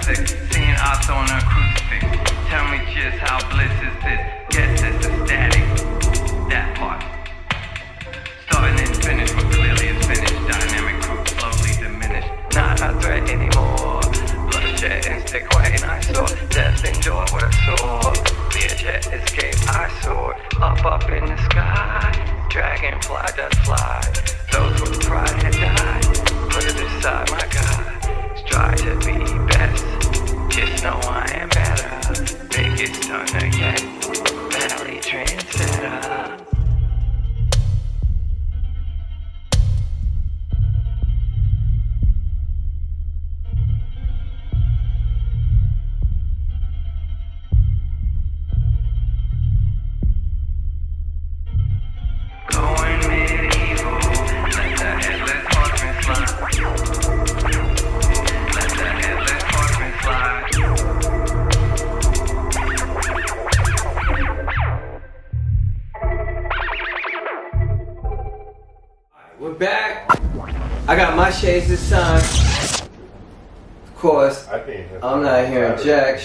sick, seeing us on a crucifix. Tell me just how bliss is this? Guess it's ecstatic. That part. Starting and finished, but clearly it's finished. Dynamic crew slowly diminished. Not a threat anymore. Bloodshed and stick white and I saw death enjoy what I saw. Learjet escape I soared up in the sky. Dragonfly does fly. Those with pride had died. Put it aside, my God. Strive to be best. Just know I am better. Biggest stunner yet. Valley trendsetter. Going medieval. Let the headless horseman slide. Let the headless horseman slide. We're back. I got my shades this time. Of course, I'm not hearing jack.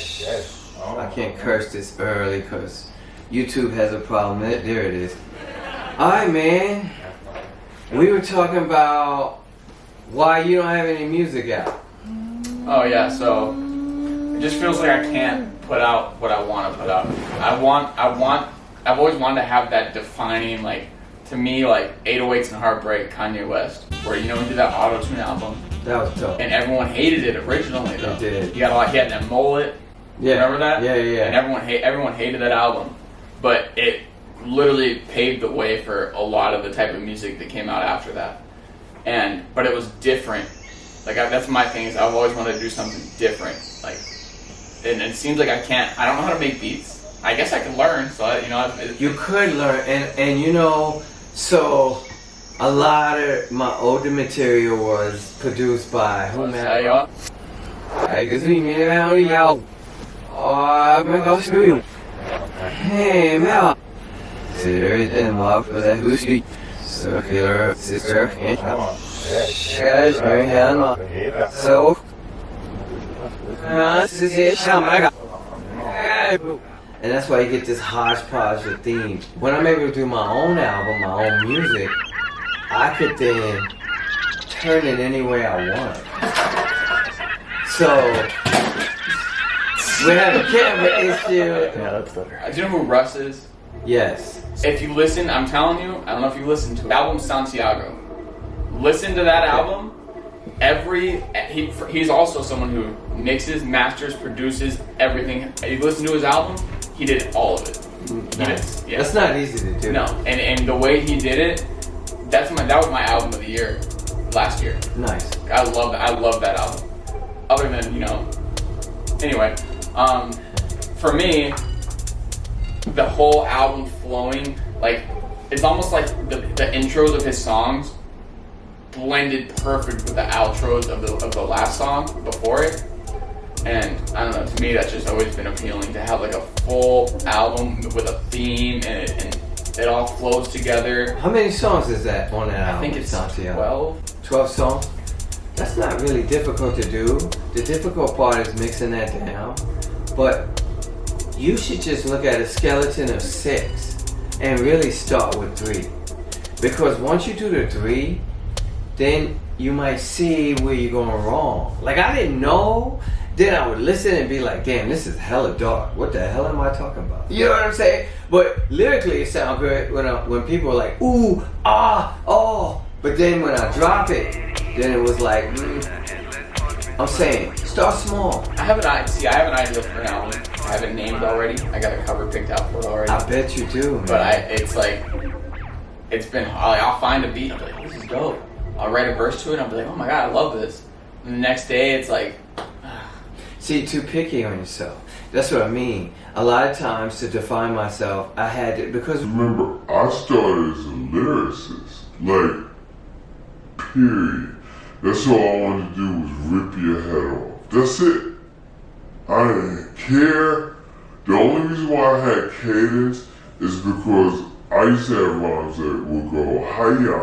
I can't curse this early because YouTube has a problem. There it is. Alright, man. We were talking about why you don't have any music out. Oh yeah, so it just feels like I can't put out what I want to put out. I've always wanted to have that defining, like, to me, like 808s and Heartbreak, Kanye West, where, you know, he did that auto-tune album. That was dope. And everyone hated it originally, though. They did. He had that mullet. Yeah. Remember that? Yeah. And everyone hated that album, but it literally paved the way for a lot of the type of music that came out after that. But it was different. Like, that's my thing, is I've always wanted to do something different. Like, and it seems like I don't know how to make beats. I guess I can learn, so you could learn, and you know, so a lot of my older material was produced by whomever. Hey, Mel. Consider them love for that whoosy circular sister. So, and that's why you get this hodgepodge of themes. When I'm able to do my own album, my own music, I could then turn it any way I want. So, we have a camera issue. Yeah, that's better. Do you know who Russ is? Yes. If you listen, I'm telling you, I don't know if you listened to it. Album Santiago. Listen to that album. He's also someone who mixes, masters, produces everything. If you listen to his album, he did all of it. Nice. Yeah. That's not easy to do. No, and the way he did it, that was my album of the year last year. Nice. I love that album. Other than, you know, anyway, for me, the whole album flowing, like, it's almost like the intros of his songs blended perfect with the outros of the last song before it. And I don't know, to me that's just always been appealing, to have like a full album with a theme and it all flows together. How many songs is that on that album? I think it's 12. 12 songs? That's not really difficult to do. The difficult part is mixing that down. But you should just look at a skeleton of 6 and really start with 3. Because once you do the 3, then you might see where you're going wrong. Like, I didn't know. Then I would listen and be like, damn, this is hella dark. What the hell am I talking about? You know what I'm saying? But lyrically it sounds good when people are like, ooh, ah, oh. But then when I drop it, then it was like, I'm saying, start small. I have an idea for an album. I have it named already. I got a cover picked out for it already. I bet you do, man. But it's been, I'll find a beat and I'll be like, oh, this is dope. I'll write a verse to it and I'll be like, oh my God, I love this. And the next day it's like, see, too picky on yourself. That's what I mean. A lot of times to define myself, I had to, because remember, I started as a lyricist, like, period. That's all I wanted to do was rip your head off. That's it. I didn't care. The only reason why I had cadence is because I used to have rhymes that would go, hi-ya,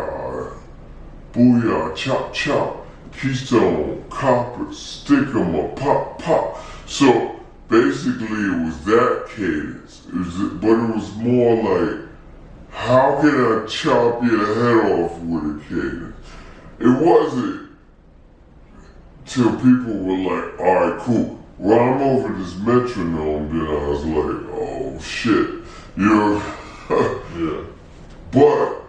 booyah, chop chop, keystone, copper, stick 'em up, pop, pop. So basically it was that cadence. But it was more like, how can I chop your head off with a cadence? It wasn't till people were like, alright, cool. Well, I'm over this metronome, then I was like, oh shit. You know? Yeah. But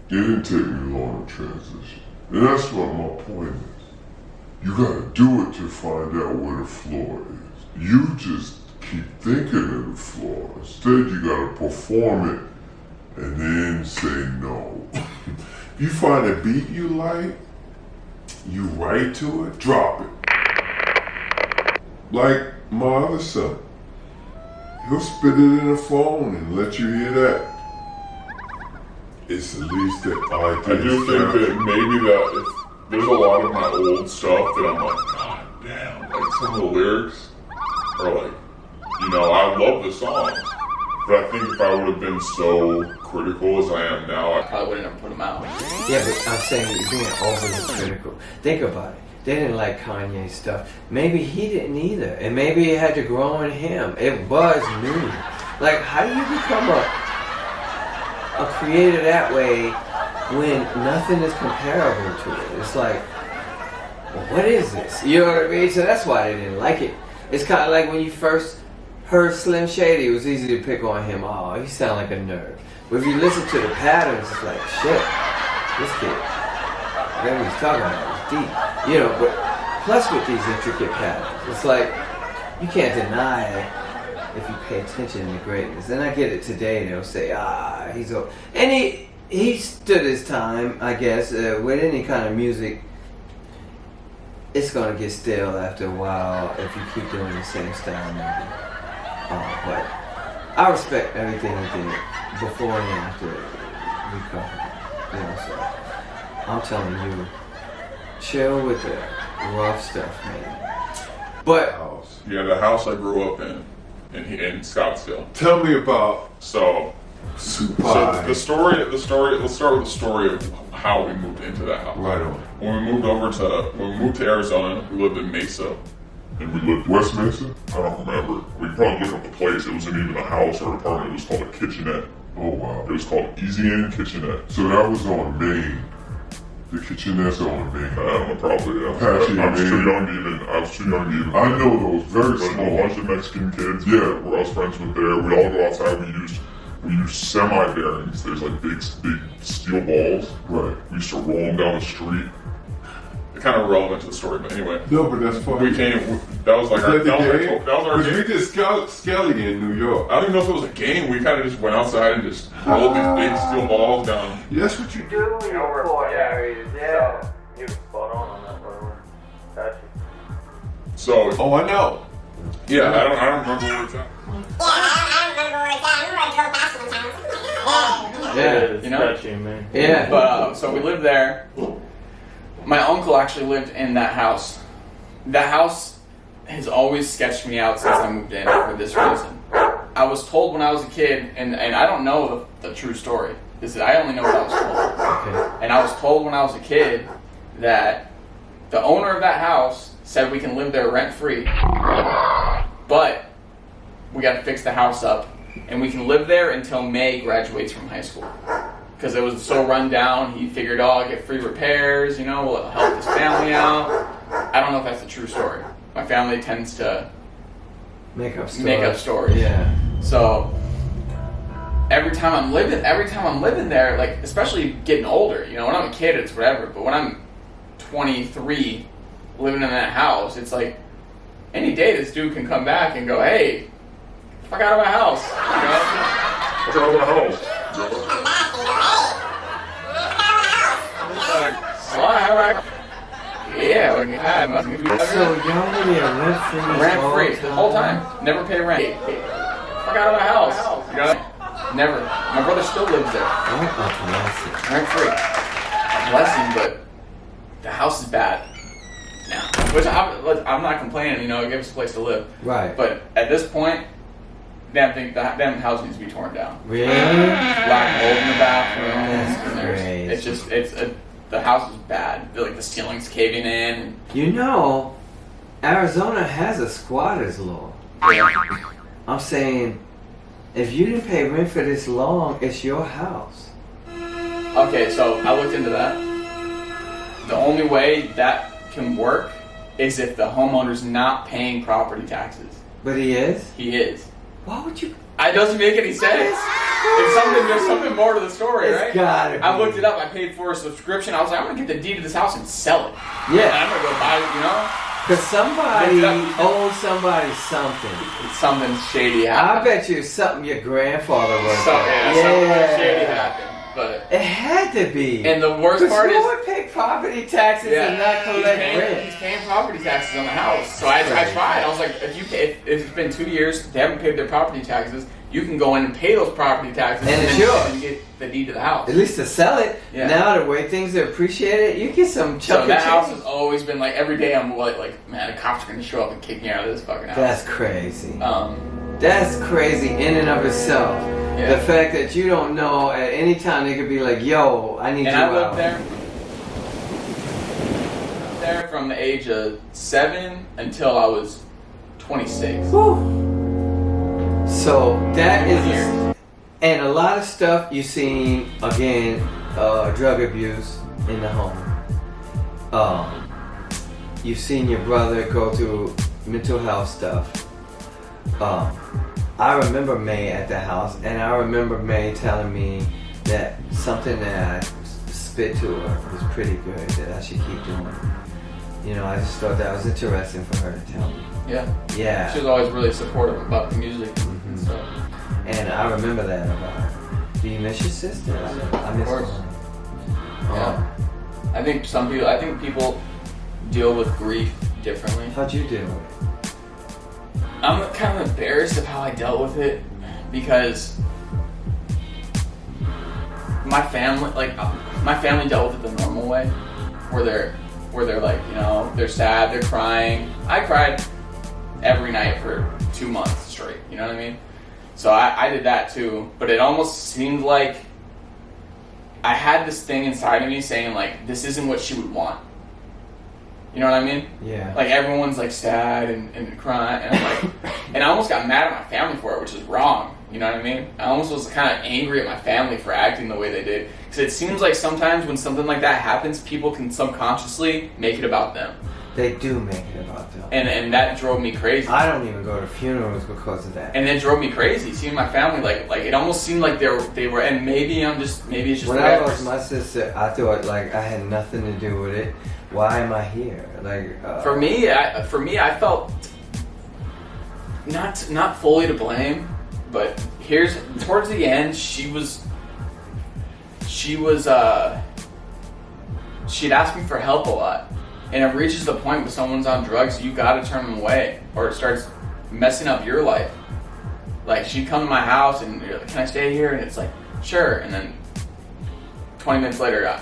it didn't take me long to transition. And that's what my point is. You gotta do it to find out where the floor is. You just keep thinking of the floor. Instead, you gotta perform it and then say no. If you find a beat you like, you write to it, drop it. Like my other son. He'll spit it in the phone and let you hear that. It's the least that I I do think that maybe that if there's a lot of my old stuff that I'm like, God damn, like some of the lyrics are like, you know, I love the songs, but I think if I would have been so critical as I am now, I Probably would have never put them out. Yeah, but I'm saying you're being overly critical. Think about it. They didn't like Kanye's stuff. Maybe he didn't either. And maybe it had to grow in him. It was new. Like, how do you become a creator that way when nothing is comparable to it? It's like, well, what is this? You know what I mean? So that's why they didn't like it. It's kind of like when you first heard Slim Shady, it was easy to pick on him. Oh, he sound like a nerd. But if you listen to the patterns, it's like, shit, this kid, whatever he's talking about is deep. You know, but plus with these intricate patterns, it's like, you can't deny if you pay attention to greatness. And I get it today, they'll say, he's old. And he stood his time, I guess, with any kind of music. It's going to get stale after a while if you keep doing the same style maybe. But I respect everything he did before and after recovery. You know, so I'm telling you, chill with the rough stuff, man. But yeah, the house I grew up in Scottsdale. Tell me about So the story. Let's start with the story of how we moved into that house. right on. When we moved to Arizona, we lived in Mesa. And we lived West Mesa? I don't remember. We could probably look up the place. It wasn't even a house or an apartment. It was called a kitchenette. Oh wow. It was called Easy Inn Kitchenette. So that was on Main. The kitchenette's on Main. I don't know, probably. Yeah. Apache I was too Main. young to even. I was too young to even. I know those, very But a small. bunch of Mexican kids. Yeah. Where I was friends with there. We'd all go outside. We used semi-bearings. There's like big steel balls. Right. We used to roll them down the street. Kind of relevant to the story, but anyway. No, but that's fine. We came. That was like our. Is that the game? That was our Because we game. did Skelly in New York. I don't even know if it was a game. We kind of just went outside and just rolled these big steel balls down. That's what you do. do your core areas, yeah. You're spot on that, brother. Got you. So Oh, I know. yeah, I don't remember where it's at. Yeah, It's you know? sketchy, man. yeah. But so we lived there. My uncle actually lived in that house. That house has always sketched me out since I moved in for this reason. I was told when I was a kid, and I don't know the true story. I only know what I was told. Okay. And I was told when I was a kid that the owner of that house said we can live there rent free, but we got to fix the house up, and we can live there until May graduates from high school. Because it was so run down, he figured, I'll get free repairs, you know, we'll help his family out. I don't know if that's the true story. My family tends to Make up stories. Yeah. So every time I'm living there, like especially getting older, you know, when I'm a kid it's whatever, but when I'm 23 living in that house, it's like any day this dude can come back and go, hey, fuck out of my house. You know? What's wrong with the house? Yeah, So y'all were there rent free the whole time. Never pay rent. Fuck out of my house. You know? Never. My brother still lives there. Rent free. A blessing, but the house is bad now. Which I'm not complaining. You know, it gives us a place to live. Right. But at this point, damn house needs to be torn down. Really? Black mold in the bathroom. That's and crazy. it's the house is bad. Like the ceiling's caving in. You know, Arizona has a squatter's law. I'm saying, if you didn't pay rent for this long, it's your house. Okay, so I looked into that. The only way that can work is if the homeowner's not paying property taxes. But he is? He is. Why would you? It doesn't make any sense. There's something more to the story, It's right? gotta be. I looked it up. I paid for a subscription. I was like, I'm gonna get the deed to this house and sell it. And Yeah. I'm gonna go buy it, you know? Because somebody Look it up. owes somebody something. Something shady I happened. bet you it's something your grandfather was. Something shady happened. But It had to be. and the worst Because part who is, would pay property taxes and not collect rent? he's paying property taxes on the house. So I tried. I was like, if it's been 2 years, they haven't paid their property taxes. You can go in and pay those property taxes And it's then yours. and get the deed to the house. At least to sell it. Yeah. Now the way things are appreciated, you get some So chunk that of house change. has always been like every day. I'm like, man, the cops are gonna show up and kick me out of this fucking house. That's crazy. Um, That's crazy in and of itself. Yeah. The fact that you don't know at any time they could be like, yo, I need and you I lived out. there from the age of 7 until I was 26. Whew. So that is, Years. and a lot of stuff you seen again, drug abuse in the home. You've seen your brother go through mental health stuff. I remember May at the house, and I remember May telling me that something that I spit to her was pretty good, that I should keep doing. You know, I just thought that was interesting for her to tell me. Yeah. Yeah. She was always really supportive about the music and stuff. And I remember that about her. Do you miss your sister? I miss course. her. Yeah. I think people deal with grief differently. How'd you deal with it? I'm kind of embarrassed of how I dealt with it because my family dealt with it the normal way, where they're like, you know, they're sad, they're crying. I cried every night for 2 months straight. You know what I mean? So I did that too, but it almost seemed like I had this thing inside of me saying like, this isn't what she would want. You know what I mean? Yeah. Like everyone's like sad and crying, and I'm like, and I almost got mad at my family for it, which is wrong. You know what I mean? I almost was kind of angry at my family for acting the way they did, because it seems like sometimes when something like that happens, people can subconsciously make it about them, They do make it about them. and that drove me crazy. I don't even go to funerals because of that. And it drove me crazy seeing my family like it almost seemed like they were, and maybe it's just When the I way lost my sister, I thought like I had nothing to do with it. Why am I here? Like For me, I felt not fully to blame, but towards the end, she'd asked me for help a lot, and it reaches the point where someone's on drugs, you gotta turn them away, or it starts messing up your life. Like she'd come to my house and you're like, can I stay here? And it's like, sure. And then 20 minutes later,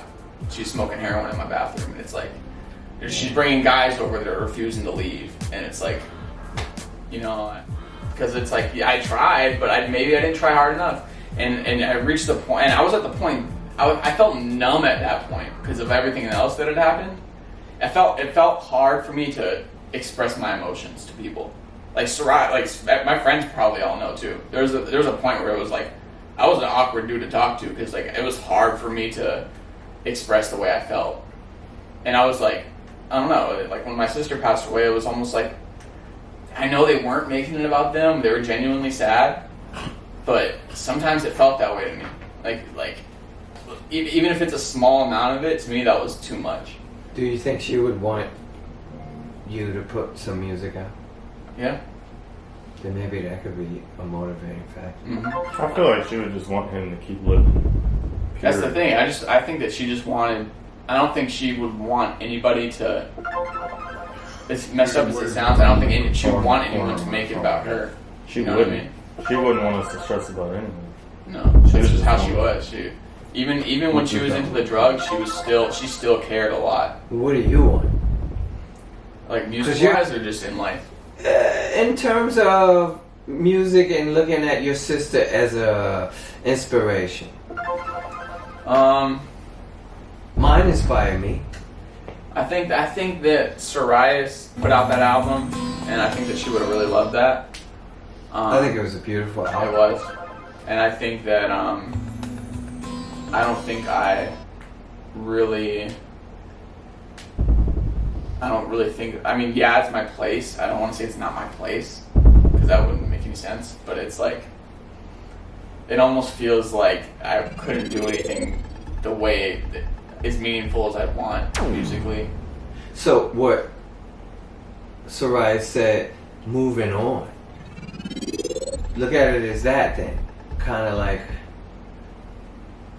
she's smoking heroin in my bathroom, and it's like, she's bringing guys over that are refusing to leave, and it's like, you know, because it's like, yeah, I tried, but maybe I didn't try hard enough, and I reached the point, and I was at the point, I felt numb at that point because of everything else that had happened. It felt hard for me to express my emotions to people. Like my friends probably all know too. There was a point where it was like, I was an awkward dude to talk to because like it was hard for me to express the way I felt, and I was like, I don't know, like when my sister passed away, it was almost like, I know they weren't making it about them, they were genuinely sad, but sometimes it felt that way to me. Like even if it's a small amount of it, to me that was too much. do you think she would want you to put some music out? Yeah. Then maybe that could be a motivating factor. Mm-hmm. I feel like she would just want him to keep living. That's the thing. I think that she just wanted. I don't think she would want anybody to. As messed up as it sounds, I don't think she would want anyone to make it about her. She You know wouldn't. what I mean? She wouldn't want us to stress about anything. No, that's just how she was. She even when she was into the drugs, she still cared a lot. What do you want? Like music-wise, or just in life. In terms of music and looking at your sister as a inspiration. Mine inspired me. I think that Sarias put out that album, and I think that she would have really loved that. I think it was a beautiful It album. was, and I think that I don't think I don't really think. I mean, yeah, it's my place. I don't want to say it's not my place because that wouldn't make any sense. But it's like, it almost feels like I couldn't do anything the way that as meaningful as I want musically. So what Sarai said, moving on. Look at it as that then. Kind of like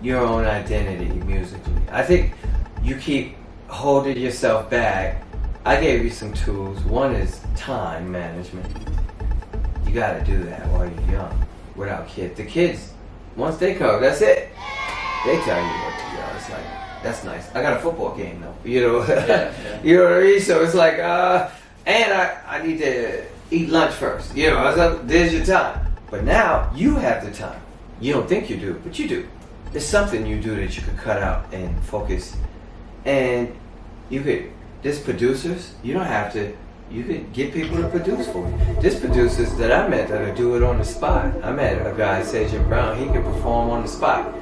your own identity musically. I think you keep holding yourself back. I gave you some tools. One is time management. You gotta do that while you're young without kids. The kids, once they come, that's it. They tell you what to do. It's like, that's nice. I got a football game though. You know, Yeah. you know what I mean? So it's like, and I need to eat lunch first. You know, so there's your time. But now you have the time. You don't think you do, but you do. There's something you do that you could cut out and focus. And you could, there's producers, you don't have to, you could get people to produce for you. There's producers that I met that'll do it on the spot. I met a guy, Sergeant Brown, he could perform on the spot.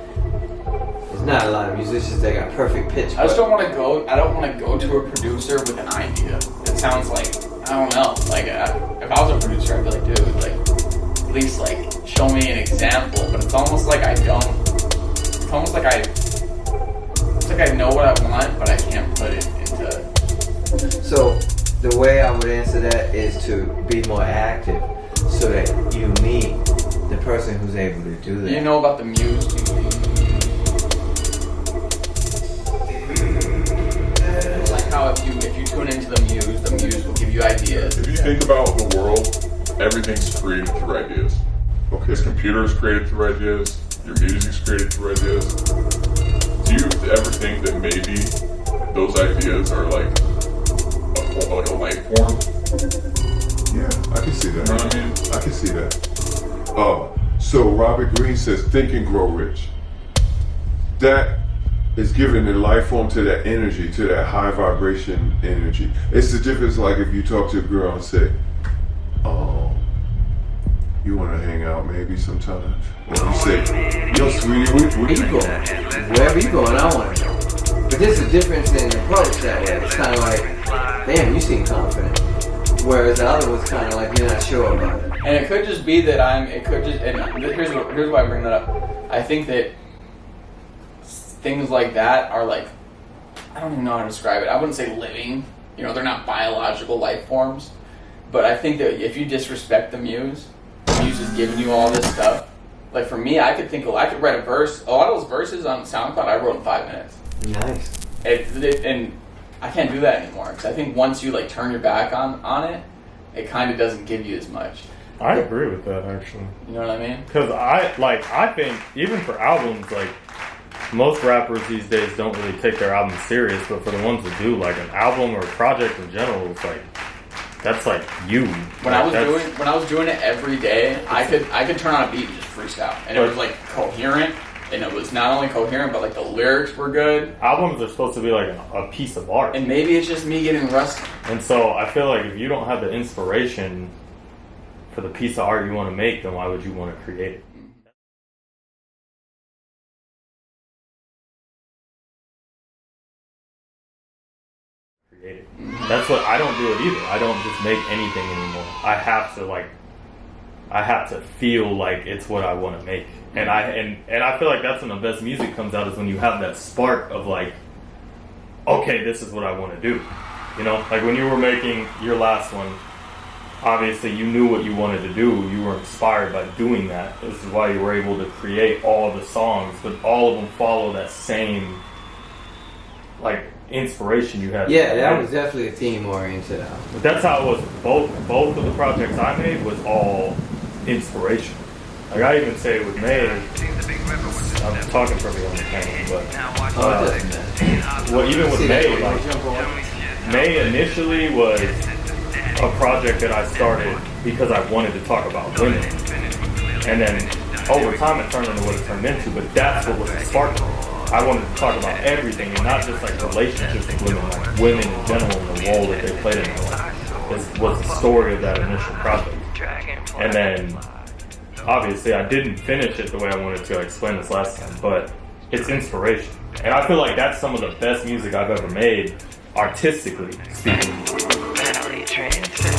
There's not a lot of musicians that got perfect pitch. I just don't want to go. I don't want to go to a producer with an idea. It sounds like, I don't know. Like if I was a producer, I'd be like, dude, like at least like show me an example. But it's almost like I don't. It's almost like I know what I want, but I can't put it into. So the way I would answer that is to be more active, so that you meet the person who's able to do that. You know about the muse? It's like how if you tune into the muse will give you ideas. If you think about the world, everything's created through ideas. Okay. This computer is created through ideas. Your music's created through ideas. Do you ever think that maybe those ideas are like a life form? Yeah, I can see that. You know what I mean? I can see that. So Robert Greene says, think and grow rich. That is giving the life form to that energy, to that high vibration energy. It's the difference like if you talk to a girl and say, you want to hang out maybe sometime? Or you say, yo sweetie, where you going? Wherever you going, I want to go. But there's a difference in approach that way. It's kind of like, damn, you seem confident. Whereas the other one's kind of like, you're not sure about it. And it could just be that and here's why I bring that up. I think that things like that are like, I don't even know how to describe it. I wouldn't say living. You know, they're not biological life forms. But I think that if you disrespect the muse is giving you all this stuff. Like for me, I could write a verse. A lot of those verses on SoundCloud I wrote in 5 minutes. Nice. And I can't do that anymore because I think once you like turn your back on it, it kind of doesn't give you as much. I agree with that actually. You know what I mean? Because I think even for albums, like most rappers these days don't really take their albums serious, but for the ones that do, like an album or a project in general, it's like that's like you. When I was doing it every day, I could turn on a beat and just freestyle, and it was like coherent, and it was not only coherent, but like the lyrics were good. Albums are supposed to be like a piece of art, and maybe it's just me getting rusty. And so I feel like if you don't have the inspiration for the piece of art you want to make, then why would you want to create it? That's what I don't do it either. I don't just make anything anymore. I have to feel like it's what I want to make, and I feel like that's when the best music comes out, is when you have that spark of like, okay, this is what I want to do. You know, like when you were making your last one, obviously you knew what you wanted to do. You were inspired by doing that. This is why you were able to create all the songs, but all of them follow that same like inspiration you had. Yeah, that was definitely a theme-oriented album. But that's how it was. Both of the projects I made was all inspiration. Like I even say with May, I'm talking for me on the panel, but well, even with May, like May initially was a project that I started because I wanted to talk about women, and then over time it turned into what it turned into. But that's what was the spark. I wanted to talk about everything and not just like relationships with women, like women in general and the role that they played in my life was the story of that initial project. And then obviously I didn't finish it the way I wanted to explain this last time, but it's inspiration. And I feel like that's some of the best music I've ever made, artistically speaking. Valley transcend.